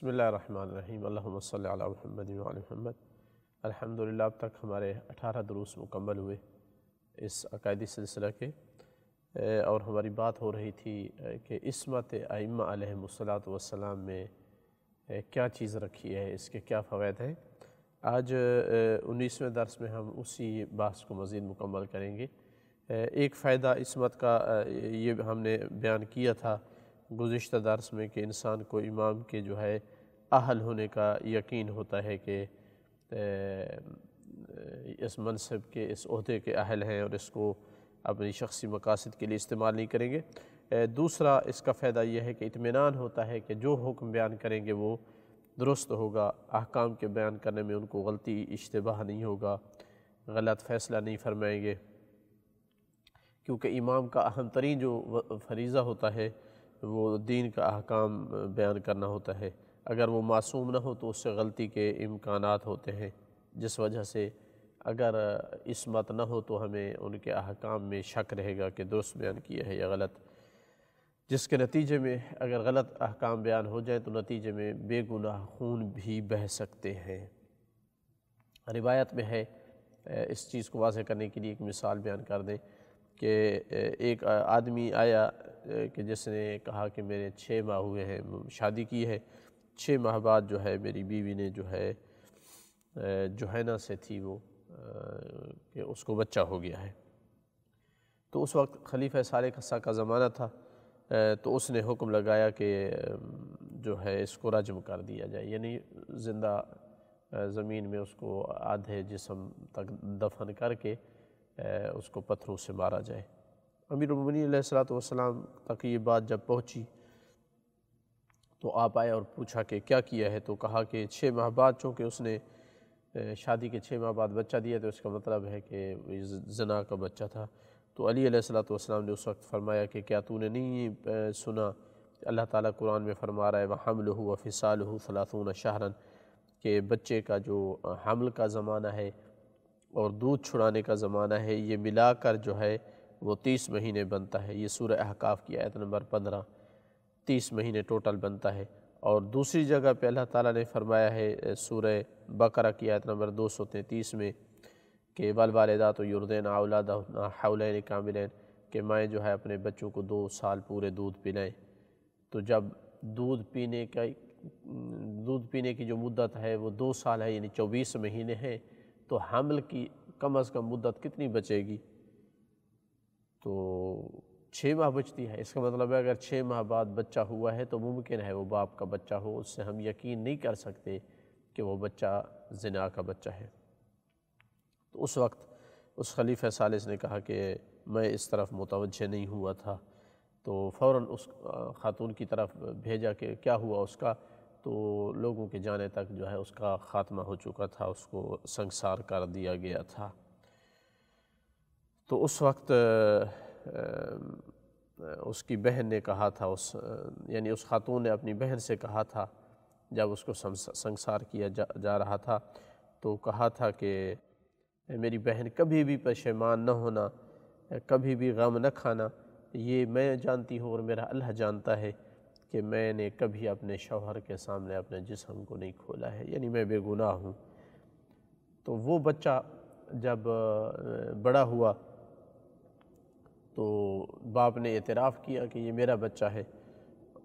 بسم اللہ الرحمن الرحیم اللہم صلی علی محمد وعلی محمد۔ الحمدللہ اب تک ہمارے 18 دروس مکمل ہوئے اس عقائدی سلسلہ کے، اور ہماری بات ہو رہی تھی کہ عصمت ائمہ علیہم الصلاۃ والسلام میں کیا چیز رکھی ہے، اس کے کیا فوائد ہیں۔ آج 19ویں درس میں ہم اسی بحث کو مزید مکمل کریں گے۔ ایک فائدہ عصمت کا یہ ہم نے بیان کیا تھا گزشتہ درس میں کہ انسان کو امام کے جو ہے اہل ہونے کا یقین ہوتا ہے کہ اس منصب کے، اس عہدے کے اہل ہیں اور اس کو اپنی شخصی مقاصد کے لیے استعمال نہیں کریں گے۔ دوسرا اس کا فائدہ یہ ہے کہ اطمینان ہوتا ہے کہ جو حکم بیان کریں گے وہ درست ہوگا، احکام کے بیان کرنے میں ان کو غلطی اشتباہ نہیں ہوگا، غلط فیصلہ نہیں فرمائیں گے، کیونکہ امام کا اہم ترین جو فریضہ ہوتا ہے وہ دین کا احکام بیان کرنا ہوتا ہے۔ اگر وہ معصوم نہ ہو تو اس سے غلطی کے امکانات ہوتے ہیں، جس وجہ سے اگر عصمت نہ ہو تو ہمیں ان کے احکام میں شک رہے گا کہ درست بیان کیا ہے یا غلط، جس کے نتیجے میں اگر غلط احکام بیان ہو جائیں تو نتیجے میں بے گناہ خون بھی بہہ سکتے ہیں۔ روایت میں ہے، اس چیز کو واضح کرنے کے لیے ایک مثال بیان کر دیں کہ ایک آدمی آیا کہ جس نے کہا کہ میرے 6 ماہ ہوئے ہیں، شادی کی ہے، 6 ماہ بعد جو ہے میری بیوی نے جو ہے جوہینہ سے تھی وہ کہ اس کو بچہ ہو گیا ہے۔ تو اس وقت خلیفہ صالح کا زمانہ تھا، تو اس نے حکم لگایا کہ جو ہے اس کو رجم کر دیا جائے، یعنی زندہ زمین میں اس کو آدھے جسم تک دفن کر کے اس کو پتھروں سے مارا جائے۔ امیر المومنین علیہ السلام تک یہ بات جب پہنچی تو آپ آئے اور پوچھا کہ کیا کیا ہے، تو کہا کہ 6 ماہ بعد، چونکہ اس نے شادی کے 6 ماہ بعد بچہ دیا تو اس کا مطلب ہے کہ زنا کا بچہ تھا۔ تو علی علیہ السلام نے اس وقت فرمایا کہ کیا تو نے نہیں سنا کہ اللہ تعالیٰ قرآن میں فرما رہا ہے وَحَمْلُهُ وَفِصَالُهُ 30 شَهْرًا، کہ بچے کا جو حمل کا زمانہ ہے اور دودھ چھڑانے کا زمانہ ہے یہ ملا کر جو ہے وہ 30 مہینے بنتا ہے۔ یہ سورہ احقاف کی آیت نمبر 15، 30 مہینے ٹوٹل بنتا ہے۔ اور دوسری جگہ پہ اللہ تعالیٰ نے فرمایا ہے سورہ بقرہ کی آیت نمبر 233 میں کہ وَالْوَالِدَاتُ يُرْضِعْنَ أَوْلَادَهُنَّ حَوْلَيْنِ كَامِلَيْنِ، کہ مائیں جو ہے اپنے بچوں کو 2 سال پورے دودھ پلائیں۔ تو جب دودھ پینے کی جو مدت ہے وہ 2 سال ہے، یعنی 24 مہینے ہیں، تو حمل کی کم از کم مدت کتنی بچے گی؟ تو 6 ماہ بچتی ہے۔ اس کا مطلب ہے اگر 6 ماہ بعد بچہ ہوا ہے تو ممکن ہے وہ باپ کا بچہ ہو، اس سے ہم یقین نہیں کر سکتے کہ وہ بچہ زنا کا بچہ ہے۔ تو اس وقت اس خلیفہ ثالث نے کہا کہ میں اس طرف متوجہ نہیں ہوا تھا، تو فوراً اس خاتون کی طرف بھیجا کہ کیا ہوا اس کا، تو لوگوں کے جانے تک جو ہے اس کا خاتمہ ہو چکا تھا، اس کو سنگسار کر دیا گیا تھا۔ تو اس وقت اس کی بہن نے کہا تھا، یعنی اس خاتون نے اپنی بہن سے کہا تھا جب اس کو سنگسار کیا جا رہا تھا، تو کہا تھا کہ میری بہن کبھی بھی پشیمان نہ ہونا، کبھی بھی غم نہ کھانا، یہ میں جانتی ہوں اور میرا اللہ جانتا ہے کہ میں نے کبھی اپنے شوہر کے سامنے اپنے جسم کو نہیں کھولا ہے، یعنی میں بے گناہ ہوں۔ تو وہ بچہ جب بڑا ہوا تو باپ نے اعتراف کیا کہ یہ میرا بچہ ہے،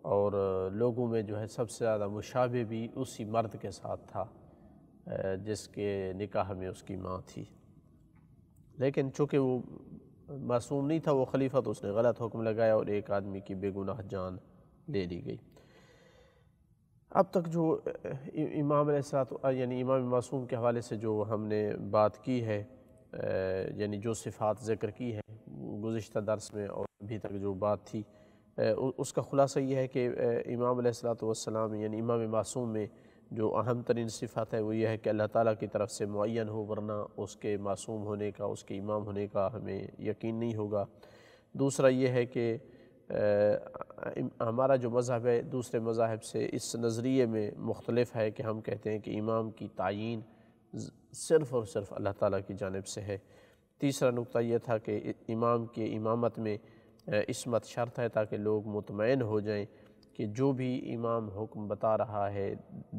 اور لوگوں میں جو ہے سب سے زیادہ مشابہ بھی اسی مرد کے ساتھ تھا جس کے نکاح میں اس کی ماں تھی، لیکن چونکہ وہ معصوم نہیں تھا وہ خلیفہ، تو اس نے غلط حکم لگایا اور ایک آدمی کی بے گناہ جان لے لی گئی۔ اب تک جو امام علیہ السلام یعنی امام معصوم کے حوالے سے جو ہم نے بات کی ہے، یعنی جو صفات ذکر کی ہے گزشتہ درس میں اور ابھی تک جو بات تھی، اس کا خلاصہ یہ ہے کہ امام علیہ السلام یعنی امام معصوم میں جو اہم ترین صفات ہے وہ یہ ہے کہ اللہ تعالیٰ کی طرف سے معین ہو، ورنہ اس کے معصوم ہونے کا، اس کے امام ہونے کا ہمیں یقین نہیں ہوگا۔ دوسرا یہ ہے کہ ہمارا جو مذہب ہے دوسرے مذاہب سے اس نظریے میں مختلف ہے کہ ہم کہتے ہیں کہ امام کی تعیین صرف اور صرف اللہ تعالیٰ کی جانب سے ہے۔ تیسرا نقطہ یہ تھا کہ امام کے امامت میں عصمت شرط ہے تاکہ لوگ مطمئن ہو جائیں کہ جو بھی امام حکم بتا رہا ہے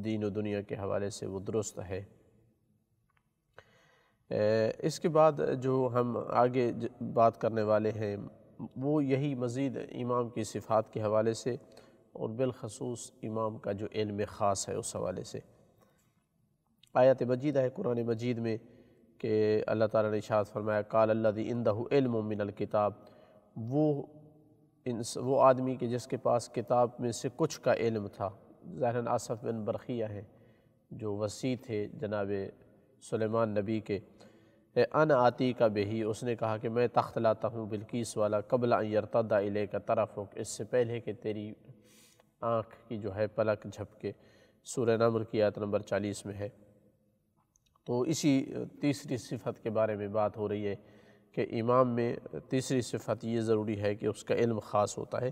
دین و دنیا کے حوالے سے وہ درست ہے۔ اس کے بعد جو ہم آگے بات کرنے والے ہیں وہ یہی مزید امام کی صفات کے حوالے سے اور بالخصوص امام کا جو علم خاص ہے اس حوالے سے۔ آیت مجیدہ ہے قرآن مجید میں کہ اللہ تعالیٰ نے ارشاد فرمایا قال الذی عندہ علم من الکتاب، وہ آدمی کہ جس کے پاس کتاب میں سے کچھ کا علم تھا، ظاہراً آصف بن برقیہ ہیں جو وصی تھے جناب سلیمان نبی کے، انا آتی کا بہی، اس نے کہا کہ میں تخت لاتا ہوں بلقیس والا قبل ان یرتد الیک طرفک، اس سے پہلے کہ تیری آنکھ کی جو ہے پلک جھپکے۔ سورہ نمل کی آیت نمبر 40 میں ہے۔ تو اسی تیسری صفت کے بارے میں بات ہو رہی ہے کہ امام میں تیسری صفت یہ ضروری ہے کہ اس کا علم خاص ہوتا ہے۔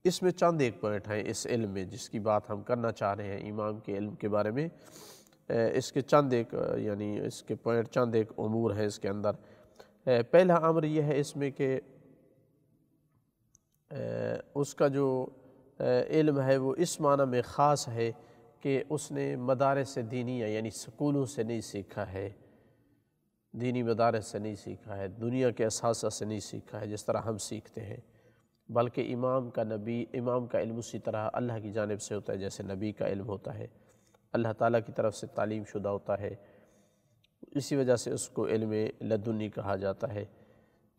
اس میں چند ایک پوائنٹ ہیں اس علم میں جس کی بات ہم کرنا چاہ رہے ہیں امام کے علم کے بارے میں۔ اس کے چند ایک یعنی اس کے پوائنٹ چند ایک امور ہیں اس کے اندر۔ پہلا امر یہ ہے اس میں کہ اس کا جو علم ہے وہ اس معنی میں خاص ہے کہ اس نے مدارس دینیہ یعنی سکولوں سے نہیں سیکھا ہے، دینی مدارس سے نہیں سیکھا ہے، دنیا کے اساتذہ سے نہیں سیکھا ہے جس طرح ہم سیکھتے ہیں، بلکہ امام کا علم اسی طرح اللہ کی جانب سے ہوتا ہے جیسے نبی کا علم ہوتا ہے، اللہ تعالیٰ کی طرف سے تعلیم شدہ ہوتا ہے، اسی وجہ سے اس کو علم لدنی کہا جاتا ہے۔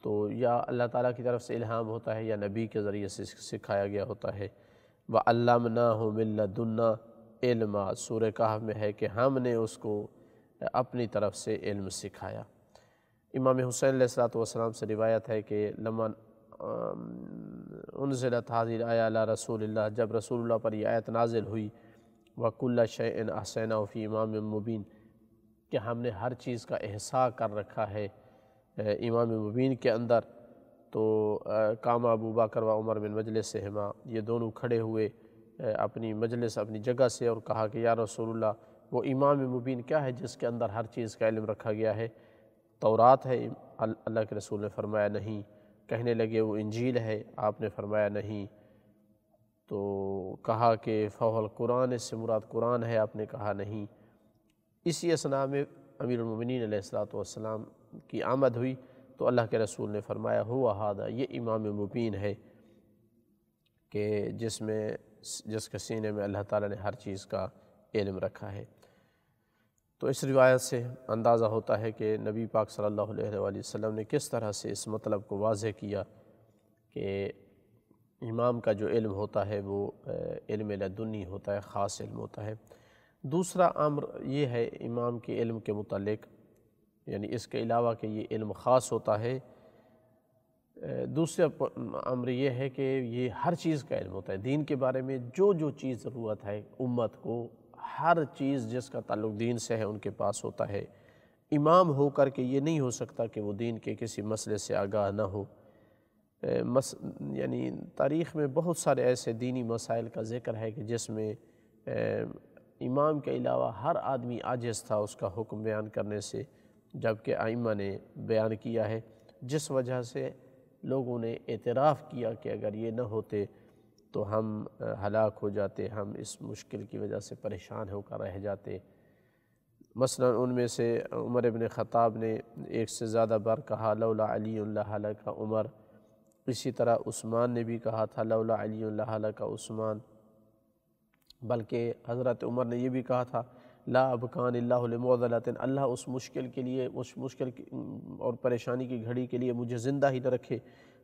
تو یا اللہ تعالیٰ کی طرف سے الہام ہوتا ہے یا نبی کے ذریعے سے سکھایا گیا ہوتا ہے۔ وَعَلَّمْنَاهُ مِن لَّدُنَّا علما، سورہ کہف میں ہے کہ ہم نے اس کو اپنی طرف سے علم سکھایا۔ امام حسین علیہ السلام سے روایت ہے کہ لما انزلت هذه الآیہ علی رسول اللہ، جب رسول اللہ پر یہ آیت نازل ہوئی وَكُلَّ شَيْءٍ أَحْصَيْنَاهُ فِي إِمَامٍ مُبِينٍ، کہ ہم نے ہر چیز کا احصاء کر رکھا ہے امام مبین کے اندر، تو قام ابو بکر و عمر من مجلسہما، یہ دونوں کھڑے ہوئے اپنی مجلس اپنی جگہ سے اور کہا کہ یا رسول اللہ وہ امام مبین کیا ہے جس کے اندر ہر چیز کا علم رکھا گیا ہے؟ تورات ہے؟ اللہ کے رسول نے فرمایا نہیں۔ کہنے لگے وہ انجیل ہے؟ آپ نے فرمایا نہیں۔ تو کہا کہ فہو القرآن، اس سے مراد قرآن ہے؟ آپ نے کہا نہیں۔ اسی اثناء میں امیر المومنین علیہ السلام کی آمد ہوئی تو اللہ کے رسول نے فرمایا ہوا ھذا، یہ امام مبین ہے کہ جس کے سینے میں اللہ تعالیٰ نے ہر چیز کا علم رکھا ہے۔ تو اس روایت سے اندازہ ہوتا ہے کہ نبی پاک صلی اللہ علیہ وآلہ وسلم نے کس طرح سے اس مطلب کو واضح کیا کہ امام کا جو علم ہوتا ہے وہ علم لدنی ہوتا ہے، خاص علم ہوتا ہے۔ دوسرا امر یہ ہے امام کے علم کے متعلق، یعنی اس کے علاوہ کہ یہ علم خاص ہوتا ہے، دوسرا امر یہ ہے کہ یہ ہر چیز کا علم ہوتا ہے، دین کے بارے میں جو چیز ضرورت ہے امت کو، ہر چیز جس کا تعلق دین سے ہے ان کے پاس ہوتا ہے۔ امام ہو کر کے یہ نہیں ہو سکتا کہ وہ دین کے کسی مسئلے سے آگاہ نہ ہو۔ یعنی تاریخ میں بہت سارے ایسے دینی مسائل کا ذکر ہے کہ جس میں امام کے علاوہ ہر آدمی عاجز تھا اس کا حکم بیان کرنے سے، جبکہ ائمہ نے بیان کیا ہے، جس وجہ سے لوگوں نے اعتراف کیا کہ اگر یہ نہ ہوتے تو ہم ہلاک ہو جاتے، ہم اس مشکل کی وجہ سے پریشان ہو کر رہ جاتے۔ مثلا ان میں سے عمر ابن خطاب نے ایک سے زیادہ بار کہا لولا علی لہلک عمر، اسی طرح عثمان نے بھی کہا تھا لولا علی لہلک عثمان، بلکہ حضرت عمر نے یہ بھی کہا تھا لا ابکان اللہ لمعضلۃ، اللہ اس مشکل کے لیے، اس مشکل اور پریشانی کی گھڑی کے لیے مجھے زندہ ہی نہ رکھے،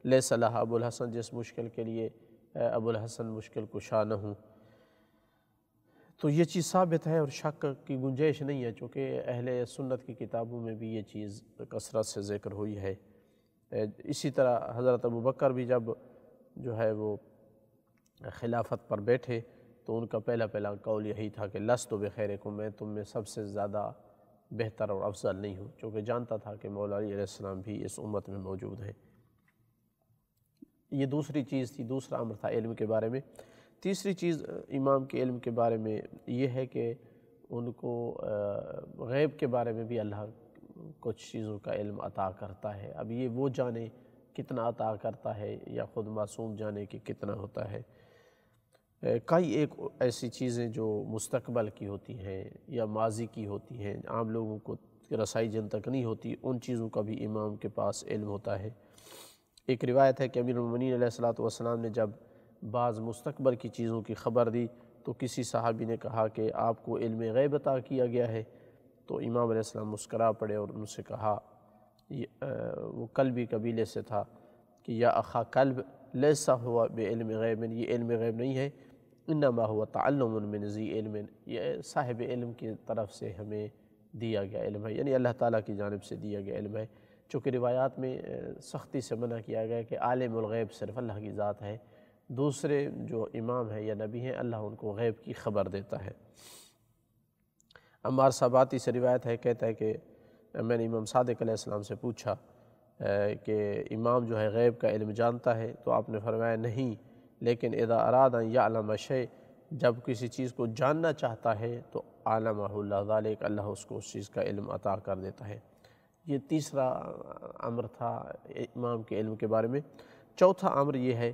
لیس لہا ابو الحسن، جس مشکل کے لیے ابو الحسن مشکل کشا نہ ہوں۔ تو یہ چیز ثابت ہے اور شک کی گنجائش نہیں ہے، چونکہ اہل سنت کی کتابوں میں بھی یہ چیز کثرت سے ذکر ہوئی ہے۔ اسی طرح حضرت ابو بکر بھی جب جو ہے وہ خلافت پر بیٹھے تو ان کا پہلا قول یہی تھا کہ لست بخیرکم، میں تم میں سب سے زیادہ بہتر اور افضل نہیں ہوں، چونکہ جانتا تھا کہ مولا علی علیہ السلام بھی اس امت میں موجود ہے۔ یہ دوسری چیز تھی، دوسرا امر تھا علم کے بارے میں۔ تیسری چیز امام کے علم کے بارے میں یہ ہے کہ ان کو غیب کے بارے میں بھی اللہ کچھ چیزوں کا علم عطا کرتا ہے۔ اب یہ وہ جانے کتنا عطا کرتا ہے یا خود معصوم جانے کہ کتنا ہوتا ہے۔ کئی ایک ایسی چیزیں جو مستقبل کی ہوتی ہیں یا ماضی کی ہوتی ہیں، عام لوگوں کو رسائی جن تک نہیں ہوتی، ان چیزوں کا بھی امام کے پاس علم ہوتا ہے۔ ایک روایت ہے کہ امیر المومنین علیہ الصلوۃ والسلام نے جب بعض مستقبل کی چیزوں کی خبر دی تو کسی صحابی نے کہا کہ آپ کو علم غیب عطا کیا گیا ہے، تو امام علیہ السلام مسکرا پڑے اور ان سے کہا، وہ کلبی قبیلے سے تھا، کہ یا اخا کلب لیسا ہوا بعلم غیب، یہ علم غیب نہیں ہے، انما ہوا تعلم من ذی علم، یہ صاحب علم کی طرف سے ہمیں دیا گیا علم ہے، یعنی اللہ تعالیٰ کی جانب سے دیا گیا علم ہے۔ چونکہ روایات میں سختی سے منع کیا گیا کہ عالم الغیب صرف اللہ کی ذات ہے، دوسرے جو امام ہیں یا نبی ہیں اللہ ان کو غیب کی خبر دیتا ہے۔ عمار صحاباتی سے روایت ہے، کہتا ہے کہ میں نے امام صادق علیہ السلام سے پوچھا کہ امام جو ہے غیب کا علم جانتا ہے؟ تو آپ نے فرمایا نہیں، لیکن اذا اراد ان یعلم شیء، جب کسی چیز کو جاننا چاہتا ہے تو علمہ اللہ ذالک، اللہ اس کو اس چیز کا علم عطا کر دیتا ہے۔ یہ تیسرا امر تھا امام کے علم کے بارے میں۔ چوتھا امر یہ ہے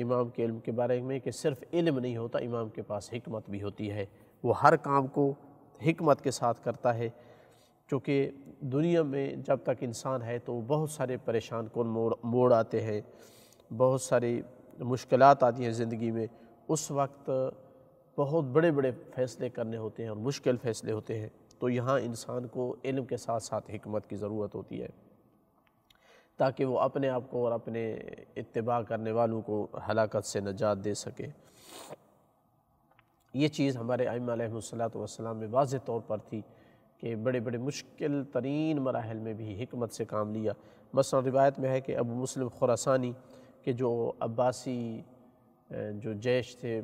امام کے علم کے بارے میں کہ صرف علم نہیں ہوتا، امام کے پاس حکمت بھی ہوتی ہے، وہ ہر کام کو حکمت کے ساتھ کرتا ہے، چونکہ دنیا میں جب تک انسان ہے تو بہت سارے پریشان کن موڑ آتے ہیں، بہت ساری مشکلات آتی ہیں زندگی میں، اس وقت بہت بڑے بڑے فیصلے کرنے ہوتے ہیں اور مشکل فیصلے ہوتے ہیں، تو یہاں انسان کو علم کے ساتھ ساتھ حکمت کی ضرورت ہوتی ہے تاکہ وہ اپنے آپ کو اور اپنے اتباع کرنے والوں کو ہلاکت سے نجات دے سکے۔ یہ چیز ہمارے ائمہ علیہم الصلوۃ والسلام میں واضح طور پر تھی کہ بڑے بڑے مشکل ترین مراحل میں بھی حکمت سے کام لیا۔ مثلا روایت میں ہے کہ ابو مسلم خراسانی کہ جو عباسی جو جیش تھے،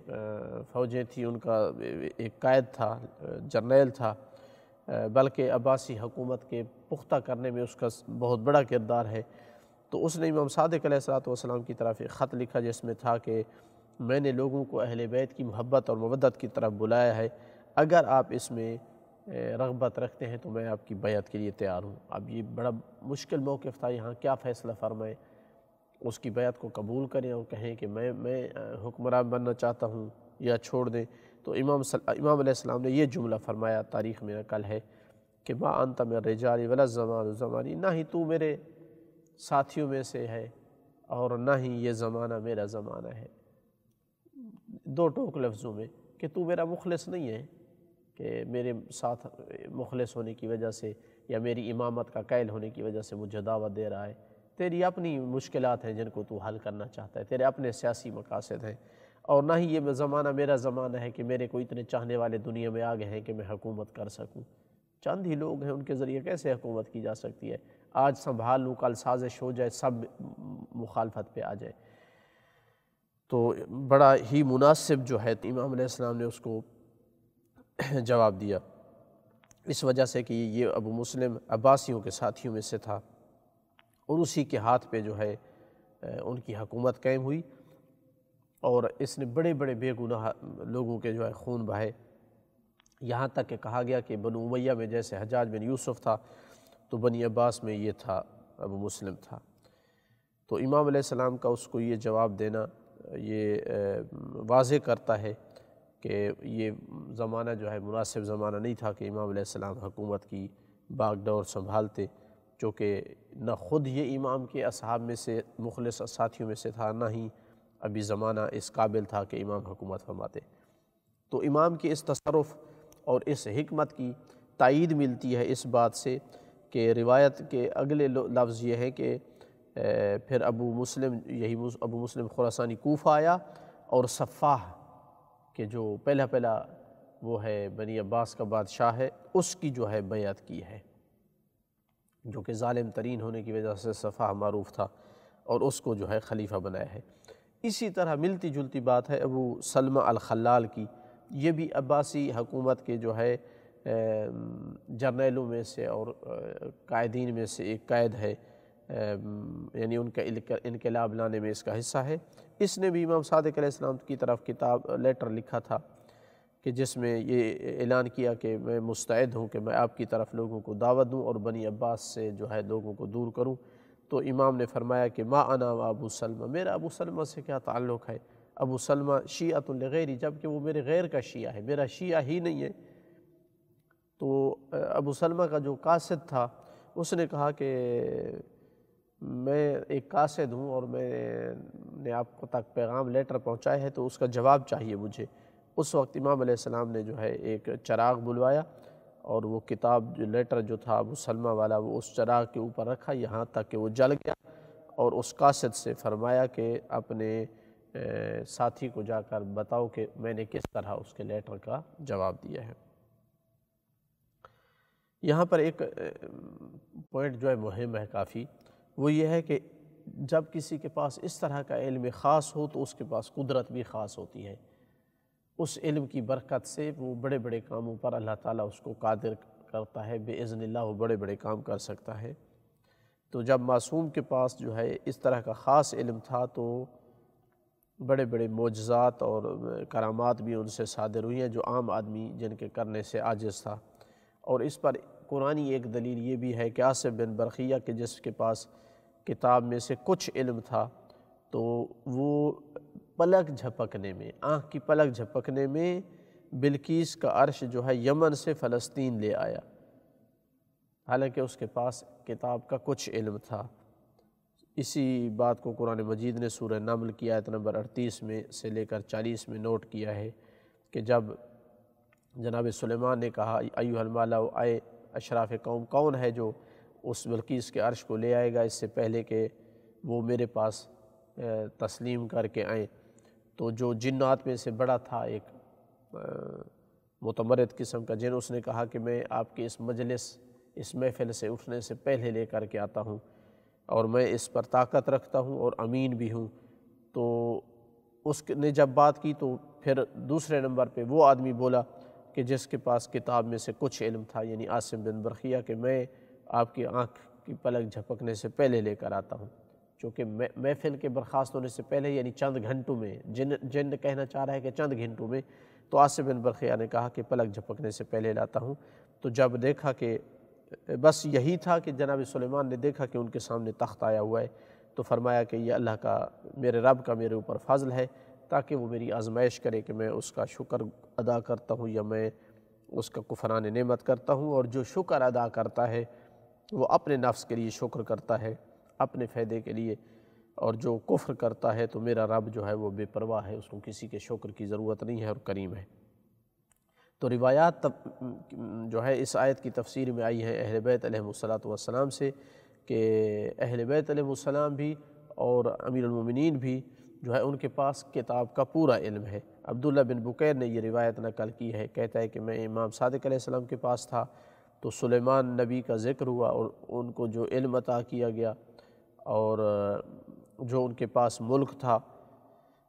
فوجیں تھیں، ان کا ایک قائد تھا، جرنیل تھا، بلکہ عباسی حکومت کے پختہ کرنے میں اس کا بہت بڑا کردار ہے، تو اس نے امام صادق علیہ الصلوۃ والسلام کی طرف ایک خط لکھا جس میں تھا کہ میں نے لوگوں کو اہل بیت کی محبت اور مودت کی طرف بلایا ہے، اگر آپ اس میں رغبت رکھتے ہیں تو میں آپ کی بیعت کے لیے تیار ہوں۔ اب یہ بڑا مشکل موقف تھا، یہاں کیا فیصلہ فرمائیں، اس کی بیعت کو قبول کریں اور کہیں کہ میں حکمران بننا چاہتا ہوں یا چھوڑ دیں، تو امام علیہ السلام نے یہ جملہ فرمایا، تاریخ میں نقل ہے کہ ما انت من الرجال ولا الزمان زمانی، نہ ہی تو میرے ساتھیوں میں سے ہے اور نہ ہی یہ زمانہ میرا زمانہ ہے، دو ٹوک لفظوں میں کہ تو میرا مخلص نہیں ہے، کہ میرے ساتھ مخلص ہونے کی وجہ سے یا میری امامت کا قائل ہونے کی وجہ سے مجھے دعوت دے رہا ہے، تیری اپنی مشکلات ہیں جن کو تو حل کرنا چاہتا ہے، تیرے اپنے سیاسی مقاصد ہیں، اور نہ ہی یہ زمانہ میرا زمانہ ہے کہ میرے کو اتنے چاہنے والے دنیا میں آگے ہیں کہ میں حکومت کر سکوں، چند ہی لوگ ہیں، ان کے ذریعے کیسے حکومت کی جا سکتی ہے، آج سنبھال لوں کل سازش ہو جائے، سب مخالفت پہ آ جائے۔ تو بڑا ہی مناسب جو ہے امام علیہ السلام نے اس کو جواب دیا، اس وجہ سے کہ یہ ابو مسلم عباسیوں کے ساتھیوں میں سے تھا اور اسی کے ہاتھ پہ جو ہے ان کی حکومت قائم ہوئی، اور اس نے بڑے بڑے بے گناہ لوگوں کے جو ہے خون بہائے، یہاں تک کہ کہا گیا کہ بنو امیہ میں جیسے حجاج بن یوسف تھا تو بنی عباس میں یہ تھا، ابو مسلم تھا۔ تو امام علیہ السلام کا اس کو یہ جواب دینا یہ واضح کرتا ہے کہ یہ زمانہ جو ہے مناسب زمانہ نہیں تھا کہ امام علیہ السلام حکومت کی باغ ڈور سنبھالتے، چونکہ نہ خود یہ امام کے اصحاب میں سے مخلص ساتھیوں میں سے تھا، نہ ہی ابھی زمانہ اس قابل تھا کہ امام حکومت فرماتے۔ تو امام کے اس تصرف اور اس حکمت کی تائید ملتی ہے اس بات سے کہ روایت کے اگلے لفظ یہ ہے کہ پھر ابو مسلم خراسانی کوفہ آیا، اور صفاح کہ جو پہلا وہ ہے بنی عباس کا بادشاہ ہے، اس کی جو ہے بیعت کی ہے، جو کہ ظالم ترین ہونے کی وجہ سے صفاح معروف تھا، اور اس کو جو ہے خلیفہ بنایا ہے۔ اسی طرح ملتی جلتی بات ہے ابو سلمہ الخلال کی، یہ بھی عباسی حکومت کے جو ہے جرنیلوں میں سے اور قائدین میں سے ایک قائد ہے، یعنی ان کا انقلاب لانے میں اس کا حصہ ہے۔ اس نے بھی امام صادق علیہ السلام کی طرف لیٹر لکھا تھا کہ جس میں یہ اعلان کیا کہ میں مستعد ہوں کہ میں آپ کی طرف لوگوں کو دعوت دوں اور بنی عباس سے جو ہے لوگوں کو دور کروں۔ تو امام نے فرمایا کہ ما انا و ابو سلمہ، میرا ابو سلمہ سے کیا تعلق ہے، ابو سلمہ شیعۃ لغیری، جبکہ وہ میرے غیر کا شیعہ ہے، میرا شیعہ ہی نہیں ہے۔ تو ابو سلمہ کا جو قاصد تھا اس نے کہا کہ میں ایک قاصد ہوں اور میں نے آپ کو تک پیغام لیٹر پہنچایا ہے تو اس کا جواب چاہیے مجھے۔ اس وقت امام علیہ السلام نے جو ہے ایک چراغ بلوایا اور وہ کتاب جو لیٹر جو تھا ابو سلمہ والا وہ اس چراغ کے اوپر رکھا یہاں تک کہ وہ جل گیا، اور اس قاصد سے فرمایا کہ اپنے ساتھی کو جا کر بتاؤ کہ میں نے کس طرح اس کے لیٹر کا جواب دیا ہے۔ یہاں پر ایک پوائنٹ جو ہے مہم ہے کافی، وہ یہ ہے کہ جب کسی کے پاس اس طرح کا علم خاص ہو تو اس کے پاس قدرت بھی خاص ہوتی ہے۔ اس علم کی برکت سے وہ بڑے بڑے کاموں پر اللہ تعالیٰ اس کو قادر کرتا ہے، بِإِذْنِ اللہ وہ بڑے بڑے کام کر سکتا ہے۔ تو جب معصوم کے پاس جو ہے اس طرح کا خاص علم تھا تو بڑے بڑے معجزات اور کرامات بھی ان سے صادر ہوئی ہیں جو عام آدمی جن کے کرنے سے عاجز تھا۔ اور اس پر قرآنی ایک دلیل یہ بھی ہے کہ عاصم بن برقیہ کے جس کے پاس کتاب میں سے کچھ علم تھا تو وہ پلک جھپکنے میں، آنکھ کی پلک جھپکنے میں بلقیس کا عرش جو ہے یمن سے فلسطین لے آیا، حالانکہ اس کے پاس کتاب کا کچھ علم تھا۔ اسی بات کو قرآن مجید نے سورہ نمل کی آیت نمبر 38 میں سے لے کر 40 میں نوٹ کیا ہے کہ جب جناب سلیمان نے کہا ایھا الملأ، اے اشراف قوم، کون ہے جو اس بلقیس کے عرش کو لے آئے گا اس سے پہلے کہ وہ میرے پاس تسلیم کر کے آئیں؟ تو جو جنات میں سے بڑا تھا ایک متمرد قسم کا جن، اس نے کہا کہ میں آپ کے اس مجلس، اس محفل سے اٹھنے سے پہلے لے کر کے آتا ہوں اور میں اس پر طاقت رکھتا ہوں اور امین بھی ہوں۔ تو اس نے جب بات کی تو پھر دوسرے نمبر پہ وہ آدمی بولا کہ جس کے پاس کتاب میں سے کچھ علم تھا، یعنی عاصم بن برقیہ، کہ میں آپ کی آنکھ کی پلک جھپکنے سے پہلے لے کر آتا ہوں، چونکہ محفل کے برخاست ہونے سے پہلے یعنی چند گھنٹوں میں، جن کہنا چاہ رہا ہے کہ چند گھنٹوں میں، تو عاصم بن برقیہ نے کہا کہ پلک جھپکنے سے پہلے لاتا ہوں۔ تو جب دیکھا کہ بس یہی تھا کہ جناب سلیمان نے دیکھا کہ ان کے سامنے تخت آیا ہوا ہے، تو فرمایا کہ یہ اللہ کا، میرے رب کا میرے اوپر فضل ہے تاکہ وہ میری آزمائش کرے کہ میں اس کا شکر ادا کرتا ہوں یا میں اس کا کفران نعمت کرتا ہوں۔ اور جو شکر ادا کرتا ہے وہ اپنے نفس کے لیے شکر کرتا ہے، اپنے فائدے کے لیے، اور جو کفر کرتا ہے تو میرا رب جو ہے وہ بے پرواہ ہے، اس کو کسی کے شکر کی ضرورت نہیں ہے اور کریم ہے۔ تو روایات جو ہے اس آیت کی تفسیر میں آئی ہے اہل بیت علیہم السلام سے کہ اہل بیت علیہم السلام بھی اور امیر المومنین بھی جو ہے ان کے پاس کتاب کا پورا علم ہے۔ عبداللہ بن بکیر نے یہ روایت نقل کی ہے، کہتا ہے کہ میں امام صادق علیہ السلام کے پاس تھا تو سلیمان نبی کا ذکر ہوا اور ان کو جو علم عطا کیا گیا اور جو ان کے پاس ملک تھا،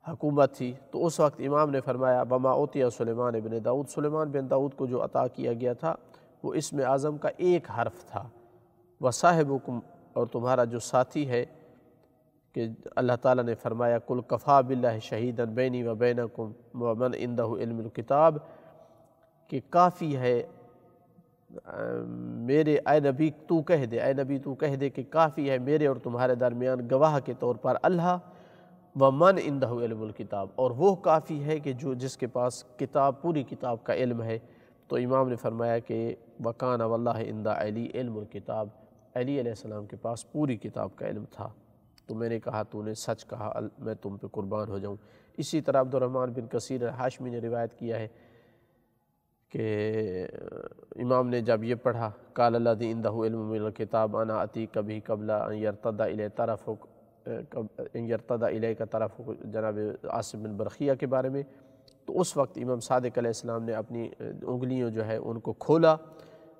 حکومت تھی، تو اس وقت امام نے فرمایا وما اوتی سلیمان بن داؤد، سلیمان بن داؤد کو جو عطا کیا گیا تھا وہ اسم اعظم کا ایک حرف تھا، وصاحبکم، اور تمہارا جو ساتھی ہے، کہ اللہ تعالیٰ نے فرمایا کل کفا باللہ شہیدا بینی و بینکم ومن عندہ علم الکتاب، کہ کافی ہے میرے، اے نبی تو کہہ دے کہ کافی ہے میرے اور تمہارے درمیان گواہ کے طور پر اللہ، ومن عندہ علم الکتاب، اور وہ کافی ہے کہ جس کے پاس کتاب، پوری کتاب کا علم ہے۔ تو امام نے فرمایا کہ وکان واللہ عند علی علم الکتاب، علی علیہ السلام کے پاس پوری کتاب کا علم تھا۔ تو میں نے کہا تو نے سچ کہا، میں تم پہ قربان ہو جاؤں۔ اسی طرح عبدالرحمن بن کثیر ہاشمی نے روایت کیا ہے کہ امام نے جب یہ پڑھا قال الذی عندہ علم من الکتاب انا اتیک بہ قبل ان یرتد الی طرفک، ان یرتد الیک طرفک، جناب عاصم بن برقیہ کے بارے میں، تو اس وقت امام صادق علیہ السلام نے اپنی انگلیوں جو ہے ان کو کھولا،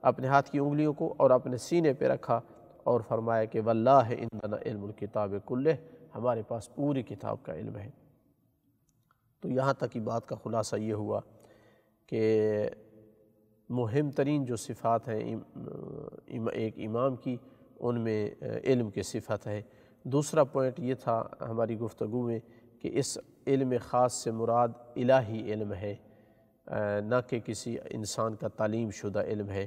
اپنے ہاتھ کی انگلیوں کو، اور اپنے سینے پہ رکھا اور فرمایا کہ واللہ عندنا علم الکتاب کلہ، ہمارے پاس پوری کتاب کا علم ہے۔ تو یہاں تک کی بات کا خلاصہ یہ ہوا کہ مہم ترین جو صفات ہیں ایک امام کی، ان میں علم کی صفت ہے۔ دوسرا پوائنٹ یہ تھا ہماری گفتگو میں کہ اس علم خاص سے مراد الہی علم ہے، نہ کہ کسی انسان کا تعلیم شدہ علم ہے۔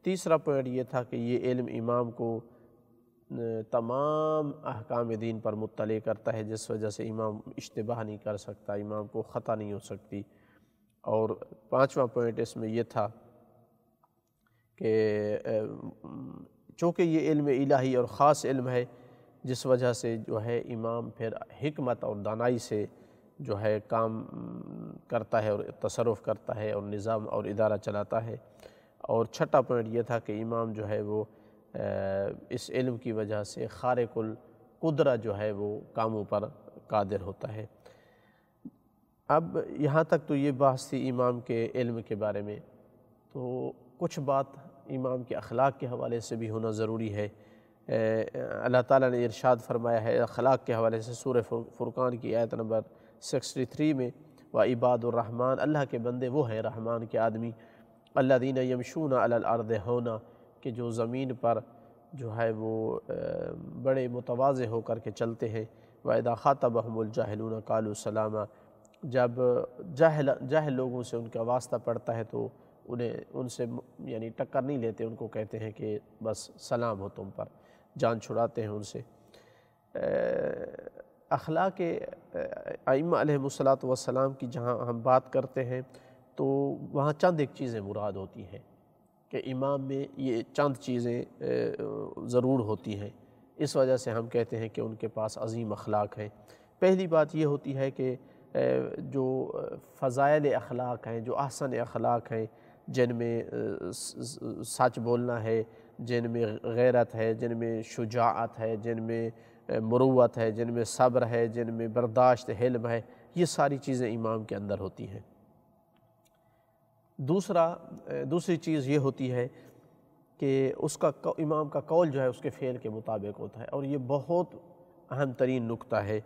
تیسرا پوائنٹ یہ تھا کہ یہ علم امام کو تمام احکام دین پر مطلع کرتا ہے، جس وجہ سے امام اشتباہ نہیں کر سکتا، امام کو خطا نہیں ہو سکتی۔ اور پانچواں پوائنٹ اس میں یہ تھا کہ چونکہ یہ علم الہی اور خاص علم ہے، جس وجہ سے جو ہے امام پھر حکمت اور دانائی سے جو ہے کام کرتا ہے اور تصرف کرتا ہے اور نظام اور ادارہ چلاتا ہے۔ اور چھٹا پوائنٹ یہ تھا کہ امام جو ہے وہ اس علم کی وجہ سے خارق القدرہ جو ہے وہ کاموں پر قادر ہوتا ہے۔ اب یہاں تک تو یہ بحث تھی امام کے علم کے بارے میں، تو کچھ بات امام کے اخلاق کے حوالے سے بھی ہونا ضروری ہے۔ اللہ تعالیٰ نے ارشاد فرمایا ہے اخلاق کے حوالے سے سورہ فرقان کی آیت نمبر 63 میں، وعباد الرحمن، اللہ کے بندے وہ ہیں رحمان کے آدمی، الذین یمشون علی الارض ہونا، کہ جو زمین پر جو ہے وہ بڑے متواضع ہو کر کے چلتے ہیں، وَإِذَا خَاطَبَهُمُ الْجَاهِلُونَ قَالُوا سَلَامًا، جب جاہل لوگوں سے ان کا واسطہ پڑتا ہے تو ان سے یعنی ٹکر نہیں لیتے، ان کو کہتے ہیں کہ بس سلام ہو تم پر، جان چھڑاتے ہیں ان سے۔ اخلاق ائمہ علیہم الصلاۃ کی جہاں ہم بات کرتے ہیں تو وہاں چند ایک چیزیں مراد ہوتی ہیں کہ امام میں یہ چند چیزیں ضرور ہوتی ہیں، اس وجہ سے ہم کہتے ہیں کہ ان کے پاس عظیم اخلاق ہیں۔ پہلی بات یہ ہوتی ہے کہ جو فضائل اخلاق ہیں، جو احسن اخلاق ہیں، جن میں سچ بولنا ہے، جن میں غیرت ہے، جن میں شجاعت ہے، جن میں مروت ہے، جن میں صبر ہے، جن میں برداشت حلم ہے، یہ ساری چیزیں امام کے اندر ہوتی ہیں۔ دوسری چیز یہ ہوتی ہے کہ اس کا امام کا قول جو ہے اس کے فعل کے مطابق ہوتا ہے، اور یہ بہت اہم ترین نکتہ ہے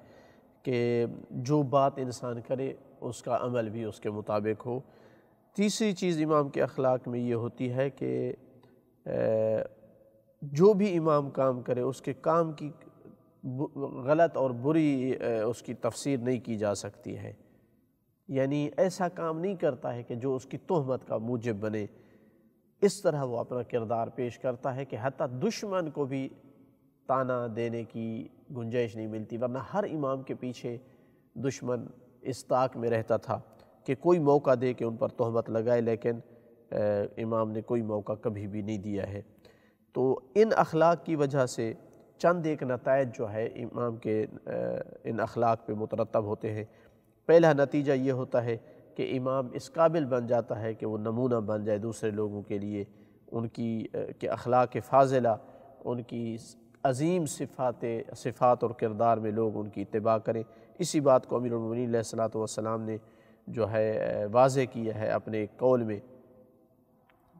کہ جو بات انسان کرے اس کا عمل بھی اس کے مطابق ہو۔ تیسری چیز امام کے اخلاق میں یہ ہوتی ہے کہ جو بھی امام کام کرے اس کے کام کی غلط اور بری اس کی تفسیر نہیں کی جا سکتی ہے، یعنی ایسا کام نہیں کرتا ہے کہ جو اس کی تہمت کا موجب بنے، اس طرح وہ اپنا کردار پیش کرتا ہے کہ حتیٰ دشمن کو بھی تانا دینے کی گنجائش نہیں ملتی، ورنہ ہر امام کے پیچھے دشمن اس طاق میں رہتا تھا کہ کوئی موقع دے کہ ان پر تہمت لگائے، لیکن امام نے کوئی موقع کبھی بھی نہیں دیا ہے۔ تو ان اخلاق کی وجہ سے چند ایک نتائج جو ہے امام کے ان اخلاق پہ مترتب ہوتے ہیں۔ پہلا نتیجہ یہ ہوتا ہے کہ امام اس قابل بن جاتا ہے کہ وہ نمونہ بن جائے دوسرے لوگوں کے لیے، ان کی کہ اخلاق فاضلہ، ان کی عظیم صفات اور کردار میں لوگ ان کی اتباع کریں۔ اسی بات کو امیر المومنین علیہ الصلوۃ والسلام نے جو ہے واضح کیا ہے اپنے ایک قول میں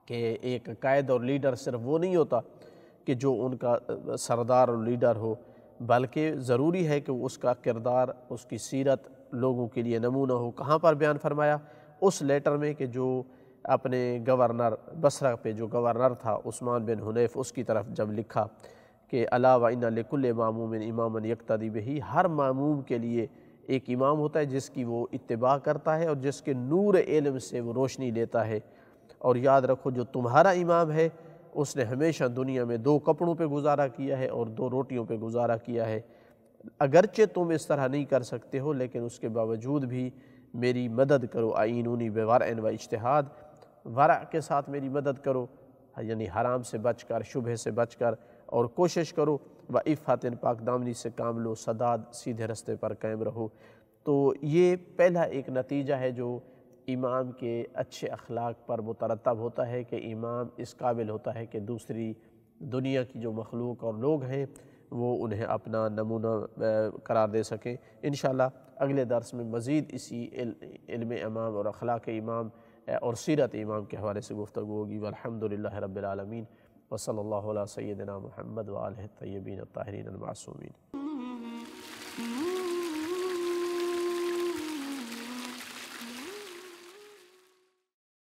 کہ ایک قائد اور لیڈر صرف وہ نہیں ہوتا کہ جو ان کا سردار اور لیڈر ہو، بلکہ ضروری ہے کہ اس کا کردار، اس کی سیرت لوگوں کے لیے نمونہ ہو۔ کہاں پر بیان فرمایا؟ اس لیٹر میں کہ جو اپنے گورنر بصرہ پہ جو گورنر تھا عثمان بن حنیف، اس کی طرف جب لکھا کہ الا وَإِنَّ لِكُلِّ مَأْمُومٍ إِمَامًا يَقْتَدِي بِهِ، ہر معموم کے لیے ایک امام ہوتا ہے جس کی وہ اتباع کرتا ہے اور جس کے نور علم سے وہ روشنی لیتا ہے۔ اور یاد رکھو جو تمہارا امام ہے اس نے ہمیشہ دنیا میں 2 کپڑوں پہ گزارا کیا ہے اور 2 روٹیوں پہ گزارا کیا ہے، اگرچہ تم اس طرح نہیں کر سکتے ہو لیکن اس کے باوجود بھی میری مدد کرو، اعینونی بورع و اجتہاد، ورع کے ساتھ میری مدد کرو، یعنی حرام سے بچ کر، شبہ سے بچ کر، اور کوشش کرو وعفت، پاک دامنی سے کام لو، سداد، سیدھے رستے پر قائم رہو۔ تو یہ پہلا ایک نتیجہ ہے جو امام کے اچھے اخلاق پر مترتب ہوتا ہے کہ امام اس قابل ہوتا ہے کہ دوسری دنیا کی جو مخلوق اور لوگ ہیں وہ انہیں اپنا نمونہ قرار دے سکیں۔ انشاءاللہ اگلے درس میں مزید اسی علم امام اور اخلاق امام اور سیرت امام کے حوالے سے گفتگو ہوگی۔ والحمدللہ رب العالمین، وصلی اللہ علی سیدنا محمد وآلہ الطیبین الطاہرین المعصومین۔